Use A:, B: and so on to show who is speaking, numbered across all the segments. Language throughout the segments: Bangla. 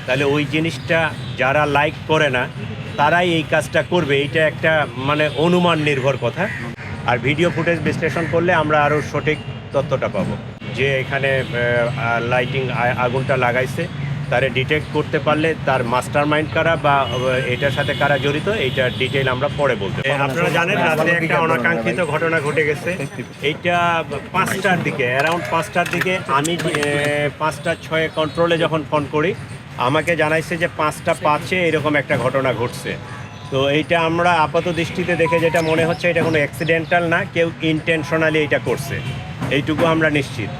A: তাহলে ওই জিনিসটা যারা লাইক করে না তারাই এই কাজটা করবে, এইটা একটা মানে অনুমান নির্ভর কথা। আর ভিডিও ফুটেজ বিশ্লেষণ করলে আমরা আরও সঠিক তথ্যটা পাবো যে এখানে লাইটিং আগুনটা লাগাইছে তারে ডিটেক্ট করতে পারলে তার মাস্টার মাইন্ড কারা বা এটার সাথে কারা জড়িত এইটার ডিটেইল আমরা পরে বলতে পারি। আপনারা জানেন রাতে একটা অনাকাঙ্ক্ষিত ঘটনা ঘটে গেছে। এইটা 5টার দিকে, অ্যারাউন্ড 5টার দিকে আমি 5:06 কন্ট্রোলে যখন ফোন করি আমাকে জানাইছে যে 5:05 এরকম একটা ঘটনা ঘটছে। তো এইটা আমরা আপাত দৃষ্টিতে দেখে যেটা মনে হচ্ছে এটা কোনো অ্যাক্সিডেন্টাল না, কেউ ইন্টেনশনালি এইটা করছে, এইটুকু আমরা নিশ্চিত।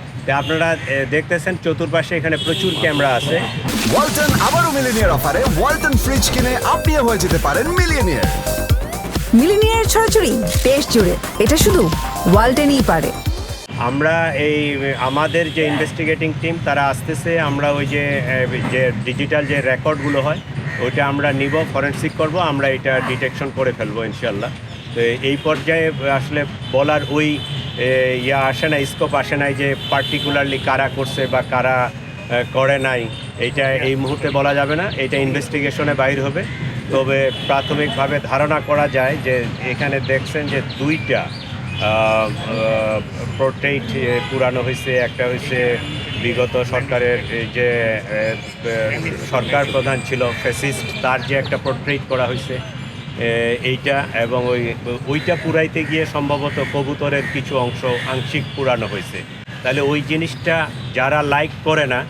A: আপনারা দেখতেছেন চতুর্পাশে এখানে প্রচুর ক্যামেরা আছে।
B: ওয়ালটন আবারও মিলিনিয়ার অফারে ওয়ালটন ফ্রিজ কিনে আপনিও হয়ে যেতে পারেন মিলিয়নিয়ার।
C: মিলিনিয়ার ছড়াছড়ি দেশ জুড়ে, এটা শুধু ওয়ালটনই পারে।
A: আমরা এই আমাদের যে ইনভেস্টিগেটিং টিম তারা আসতেছে, আমরা ওই যে ডিজিটাল যে রেকর্ডগুলো হয় ওইটা আমরা নিব, ফরেনসিক করব, আমরা এটা ডিটেকশন করে ফেলবো ইনশাল্লাহ। তো এই পর্যায়ে আসলে বলার ওই আসে না, স্কোপ আসে নাই যে পার্টিকুলারলি কারা করছে বা কারা করে নাই, এইটা এই মুহূর্তে বলা যাবে না, এটা ইনভেস্টিগেশনে বাইর হবে। তবে প্রাথমিকভাবে ধারণা করা যায় যে এখানে দেখছেন যে 2টা পোর্ট্রেট পুরানো হয়েছে। একটা হয়েছে বিগত সরকারের যে সরকার প্রধান ছিল ফ্যাসিস্ট, তার যে একটা পোর্ট্রেট করা হয়েছে এইটা, এবং ওইটা পুরাইতে গিয়ে সম্ভবত কবুতরের কিছু অংশ আংশিক পুরানো হয়েছে। তাহলে ওই জিনিসটা যারা লাইক করে না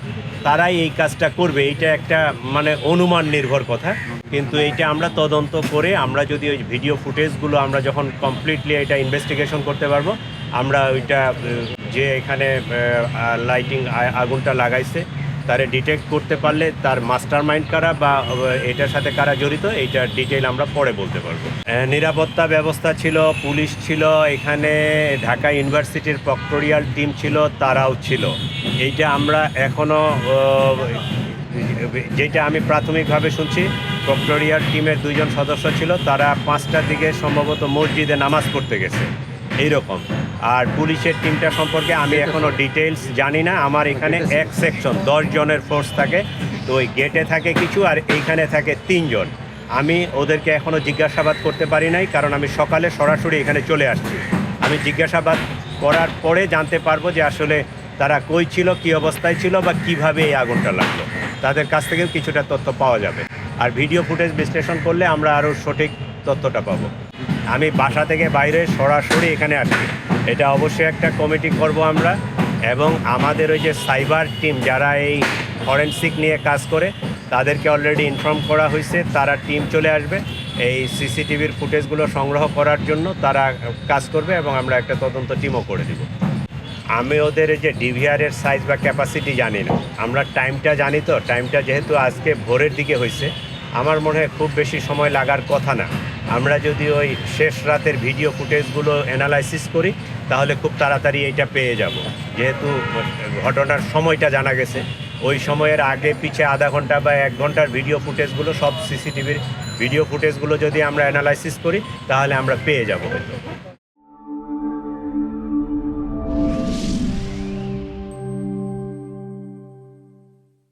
A: তারাই এই কাজটা করবে, এইটা একটা মানে অনুমান নির্ভর কথা। কিন্তু এইটা আমরা তদন্ত করে আমরা যদি ওই ভিডিও ফুটেজগুলো আমরা যখন কমপ্লিটলি এটা ইনভেস্টিগেশন করতে পারবো, আমরা ওইটা যে এখানে লাইটিং আগুনটা লাগাইছে তারে ডিটেক্ট করতে পারলে তার মাস্টার মাইন্ড কারা বা এটার সাথে কারা জড়িত এইটার ডিটেইল আমরা পরে বলতে পারবো। নিরাপত্তা ব্যবস্থা ছিল, পুলিশ ছিল, এখানে ঢাকা ইউনিভার্সিটির প্রক্টোরিয়াল টিম ছিল, তারাও ছিল। এইটা আমরা এখনও যেটা আমি প্রাথমিকভাবে শুনছি প্রক্টোরিয়াল টিমের 2জন সদস্য ছিল, তারা 5টার দিকে সম্ভবত মসজিদে নামাজ পড়তে গেছে এইরকম। আর পুলিশের টিমটা সম্পর্কে আমি এখনও ডিটেলস জানি না। আমার এখানে এক সেকশন 10 জনের ফোর্স থাকে, তো ওই গেটে থাকে কিছু আর এইখানে থাকে 3 জন। আমি ওদেরকে এখনও জিজ্ঞাসাবাদ করতে পারি নাই, কারণ আমি সকালে সরাসরি এখানে চলে আসছি। আমি জিজ্ঞাসাবাদ করার পরে জানতে পারবো যে আসলে তারা কই ছিল, কী অবস্থায় ছিল বা কিভাবে এই আগুনটা লাগলো, তাদের কাছ থেকেও কিছুটা তথ্য পাওয়া যাবে। আর ভিডিও ফুটেজ বিশ্লেষণ করলে আমরা আরও সঠিক তথ্যটা পাবো। আমি বাসা থেকে বাইরে সরাসরি এখানে আসছি, এটা অবশ্যই একটা কমিটি করব আমরা, এবং আমাদের ওই যে সাইবার টিম যারা এই ফরেনসিক নিয়ে কাজ করে তাদেরকে অলরেডি ইনফর্ম করা হয়েছে, তারা টিম চলে আসবে এই সিসিটিভির ফুটেজগুলো সংগ্রহ করার জন্য, তারা কাজ করবে এবং আমরা একটা তদন্ত টিমও করে দিব। আমি ওদের যে ডিভিআরের সাইজ বা ক্যাপাসিটি জানি না, আমরা টাইমটা জানি। তো টাইমটা যেহেতু আজকে ভোরের দিকে হয়েছে, আমার মনে হয় খুব বেশি সময় লাগার কথা না। আমরা যদি ওই শেষ রাতের ভিডিও ফুটেজগুলো অ্যানালাইসিস করি তাহলে খুব তাড়াতাড়ি এইটা পেয়ে যাব। যেহেতু ঘটনার সময়টা জানা গেছে, ওই সময়ের আগে পিছে আধা ঘন্টা বা 1 ঘন্টার ভিডিও ফুটেজগুলো, সব সিসিটিভির ভিডিও ফুটেজগুলো যদি আমরা অ্যানালাইসিস করি তাহলে আমরা পেয়ে যাব।